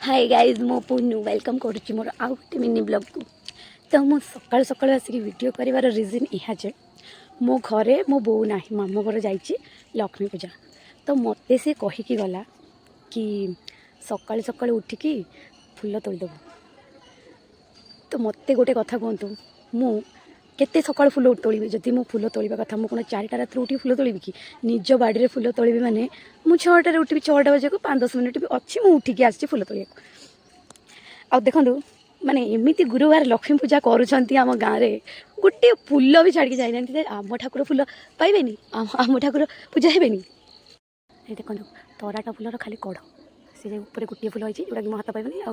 Hi guys मो पुनू welcome करुच्ची मोर आउ गोटे मिनी ब्लॉग को। तो मु सकाल सकाल आसिक वीडियो कर रिजन यह जे मो घरे मो बो ना मामू घर जाइए लक्ष्मी पूजा। तो मत से कहीकि गला कि सकाल सकाल उठिकी फूल तोड़देबू। तो मत गोटे कथा कहतु मु केते सकाल फूल तोड़ी जदि मो फूल तोड़ा कथा मुझे कौन 4टा रात उठी फूल तोड़ी कि निज बाड़ी फूल तोड़ी माने मुझे 6टार उठी 6टा बजे को 5-10 मिनिट भी अच्छी मुझे उठिकी आसी फूल तोड़ा आ देखु माने एमती गुरुवार लक्ष्मी पूजा करुँच आम गाँव में गोटे फूल भी छाड़ी जाइना आम ठाकुर फूल पाइबे आम ठाकुर पूजा हे देखो तराटा फूलर खाली कढ़ से ऊपर गोटे फूल होती जोटा कि मो हाथ पाइबनी आ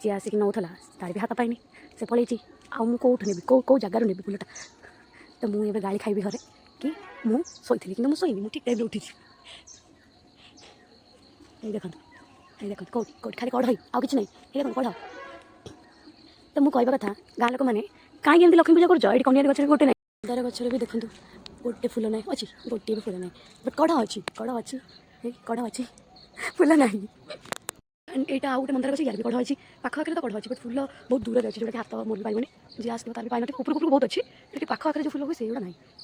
जी आसिक नौला तार भी हाथ पाइनि से पलैची आउ कौट नेबी कौ जगार नेबी फूलटा। तो मुझे गाड़ी खाइबी घरे कि मु शोली कि मुझे ठीक टाइम उठी देखो कौट खाली कढ़ आउ कि नहीं देखो कढ़। तो मुझे कहवा कथा गाँ लोक मैंने कहीं लक्ष्मी पूजा कर ये कनियार गचर गोटे ना मंदार गचर भी देखो गोटे फूल ना अच्छी गोटे भी फूल ना बट कढ़ अच्छी फूल ना यहाँ आउ गोटे मंदार गच यार भी कढ़ अच्छी पाखे तो कढ़ अच्छी बट फूल बहुत दूर अच्छे जोटा हाथ मोल पाइबनी जी आसो तार पाइन कुकुर कुकुर बहुत अच्छी लेकिन पाखे जो फूल हुए से ना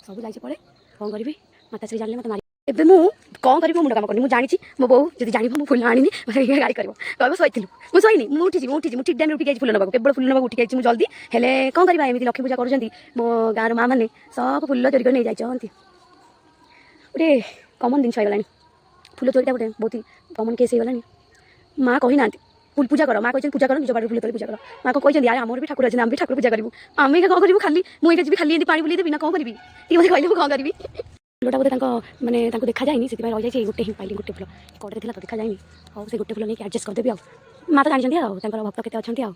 सब जाइए पड़े कौन करी माता श्री जाने मत मारी एबे मु कौन करी मुंड काम करनी मुझे जानी मो बो जब जानी मु फूल आनी गाड़ी कर कह शोलु मुझे शोनी मुझे ठीक टाइम उठी फूल नाक केवल फूल नाक उठी मुझे जल्दी हेले कौन करवा एमती लक्ष्मी पूजा कर मो गाँव माँ मैंने सब फूल चोरी कर नहीं जाती गोटे कमन जिन होगा फूल चोरीटा गोटे बहुत ही कमन केस होगा माँ कही ना फूल पूजा कर माँ कही पूजा कर निज बाड़ी फूल तोड़ी पूजा कर माँ को कही आम भी ठाकुर अच्छे आम भी ठाकुर पूजा करूँ आम कौन करूँ खाली मुझे जी खाली पानी बुले देवी ना कौन करी मत कहले कौन करी फूलटा बोधे माने देखा जाए से रही जाए गोटे ही पाइली गोटे फूल कड़े थी तो देखा जाए और से गोटे फूल नहीं एडजस्ट करदेवी आ माँ तो जानते भक्त के अच्छा